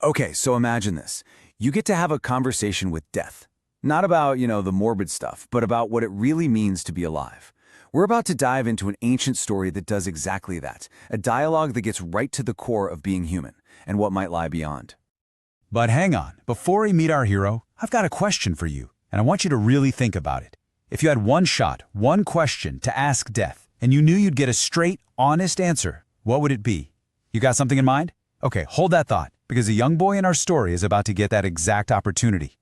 Okay, so imagine this. You get to have a conversation with death. Not about, the morbid stuff, but about what it really means to be alive. We're about to dive into an ancient story that does exactly that, a dialogue that gets right to the core of being human and what might lie beyond. But hang on, before we meet our hero, I've got a question for you, and I want you to really think about it. If you had one shot, one question to ask death, and you knew you'd get a straight, honest answer, what would it be? You got something in mind? Okay, hold that thought, because a young boy in our story is about to get that exact opportunity.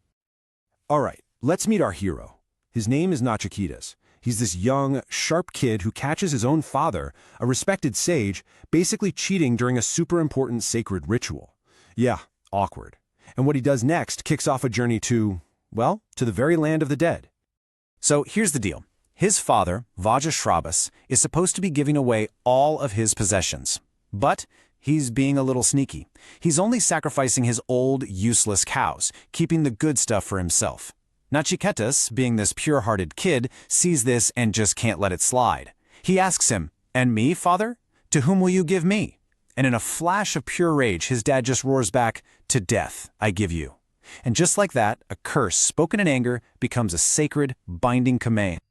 All right, let's meet our hero. His name is Naciketas. He's this young, sharp kid who catches his own father, a respected sage, basically cheating during a super important sacred ritual. Yeah, awkward. And what he does next kicks off a journey to the very land of the dead. So here's the deal. His father, VEV11, is supposed to be giving away all of his possessions. But he's being a little sneaky. He's only sacrificing his old, useless cows, keeping the good stuff for himself. Naciketas, being this pure-hearted kid, sees this and just can't let it slide. He asks him, "And me, father? To whom will you give me?" And in a flash of pure rage, his dad just roars back, "To death I give you." And just like that, a curse spoken in anger becomes a sacred, binding command.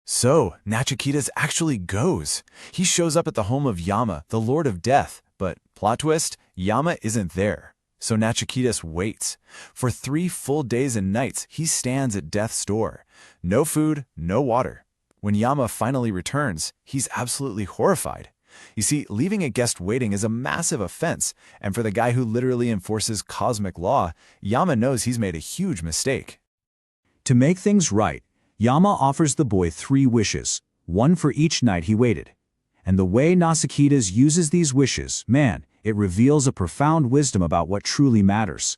So, Naciketas actually goes. He shows up at the home of Yama, the Lord of Death, but plot twist, Yama isn't there. So Naciketas waits. For 3 full days and nights, he stands at death's door. No food, no water. When Yama finally returns, he's absolutely horrified. You see, leaving a guest waiting is a massive offense, and for the guy who literally enforces cosmic law, Yama knows he's made a huge mistake. To make things right, Yama offers the boy 3 wishes, one for each night he waited. And the way Naciketas uses these wishes, man, it reveals a profound wisdom about what truly matters.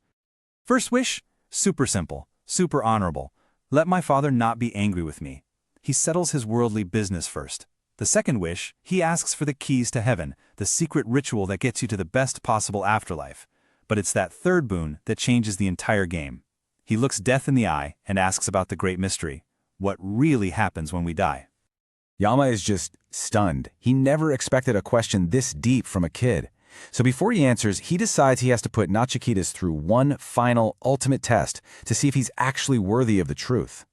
First wish? Super simple, super honorable. Let my father not be angry with me. He settles his worldly business first. The second wish, he asks for the keys to heaven, the secret ritual that gets you to the best possible afterlife. But it's that third boon that changes the entire game. He looks death in the eye and asks about the great mystery, what really happens when we die. Yama is just stunned. He never expected a question this deep from a kid. So before he answers, he decides he has to put Naciketas through one final, ultimate test to see if he's actually worthy of the truth.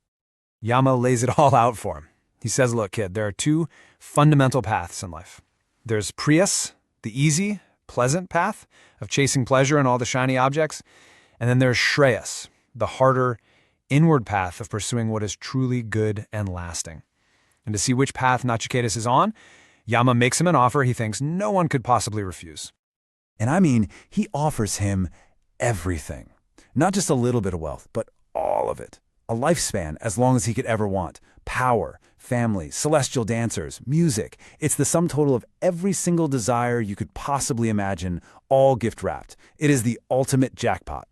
Yama lays it all out for him. He says, look, kid, there are 2 fundamental paths in life. There's Preyas, the easy, pleasant path of chasing pleasure and all the shiny objects. And then there's Śreyas, the harder, inward path of pursuing what is truly good and lasting. And to see which path Naciketas is on, Yama makes him an offer he thinks no one could possibly refuse. And I mean, he offers him everything. Not just a little bit of wealth, but all of it. A lifespan as long as he could ever want. Power, family, celestial dancers, music. It's the sum total of every single desire you could possibly imagine, all gift-wrapped. It is the ultimate jackpot.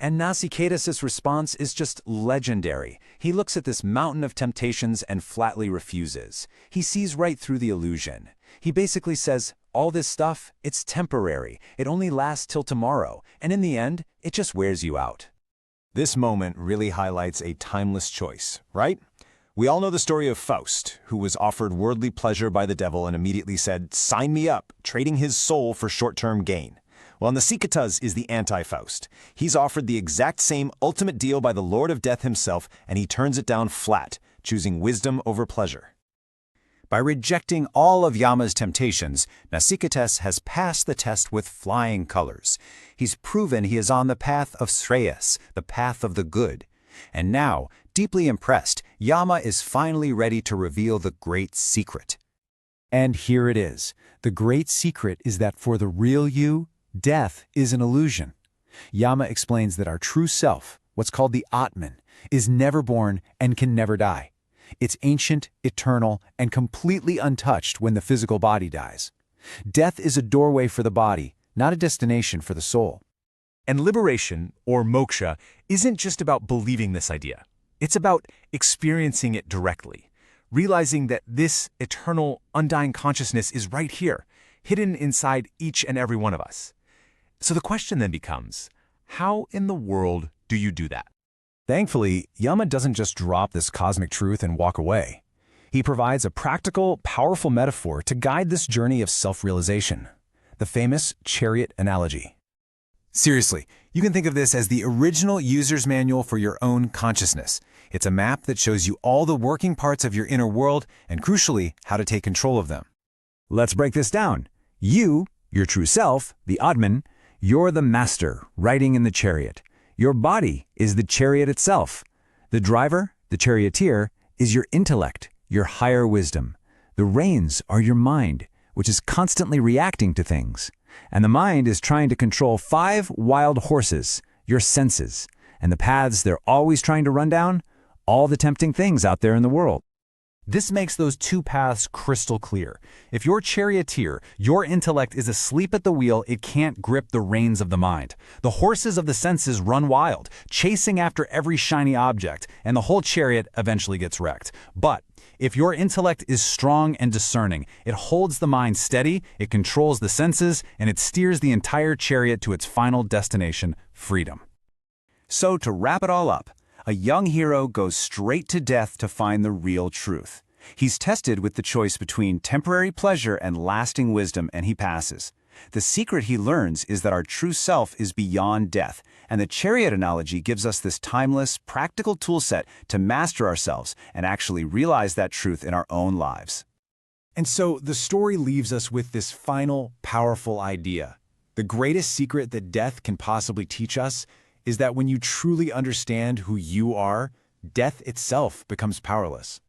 And Naciketas' response is just legendary. He looks at this mountain of temptations and flatly refuses. He sees right through the illusion. He basically says, all this stuff, it's temporary. It only lasts till tomorrow. And in the end, it just wears you out. This moment really highlights a timeless choice, right? We all know the story of Faust, who was offered worldly pleasure by the devil and immediately said, "Sign me up," trading his soul for short-term gain. Well, Naciketas is the anti-Faust. He's offered the exact same ultimate deal by the Lord of Death himself, and he turns it down flat, choosing wisdom over pleasure. By rejecting all of Yama's temptations, Naciketas has passed the test with flying colors. He's proven he is on the path of Śreyas, the path of the good. And now, deeply impressed, Yama is finally ready to reveal the great secret. And here it is. The great secret is that for the real you, death is an illusion. Yama explains that our true self, what's called the Atman, is never born and can never die. It's ancient, eternal, and completely untouched when the physical body dies. Death is a doorway for the body, not a destination for the soul. And liberation, or moksha, isn't just about believing this idea. It's about experiencing it directly, realizing that this eternal, undying consciousness is right here, hidden inside each and every one of us. So the question then becomes, how in the world do you do that? Thankfully, Yama doesn't just drop this cosmic truth and walk away. He provides a practical, powerful metaphor to guide this journey of self-realization, the famous Chariot Analogy. Seriously, you can think of this as the original user's manual for your own consciousness. It's a map that shows you all the working parts of your inner world and, crucially, how to take control of them. Let's break this down. You, your true self, the Atman, you're the master riding in the chariot. Your body is the chariot itself. The driver, the charioteer, is your intellect, your higher wisdom. The reins are your mind, which is constantly reacting to things. And the mind is trying to control 5 wild horses, your senses, and the paths they're always trying to run down, all the tempting things out there in the world. This makes those 2 paths crystal clear. If your charioteer, your intellect, is asleep at the wheel, it can't grip the reins of the mind. The horses of the senses run wild, chasing after every shiny object, and the whole chariot eventually gets wrecked. But if your intellect is strong and discerning, it holds the mind steady, it controls the senses, and it steers the entire chariot to its final destination, freedom. So to wrap it all up, a young hero goes straight to death to find the real truth. He's tested with the choice between temporary pleasure and lasting wisdom, and he passes. The secret he learns is that our true self is beyond death, and the chariot analogy gives us this timeless, practical toolset to master ourselves and actually realize that truth in our own lives. And so the story leaves us with this final, powerful idea. The greatest secret that death can possibly teach us is that when you truly understand who you are, death itself becomes powerless.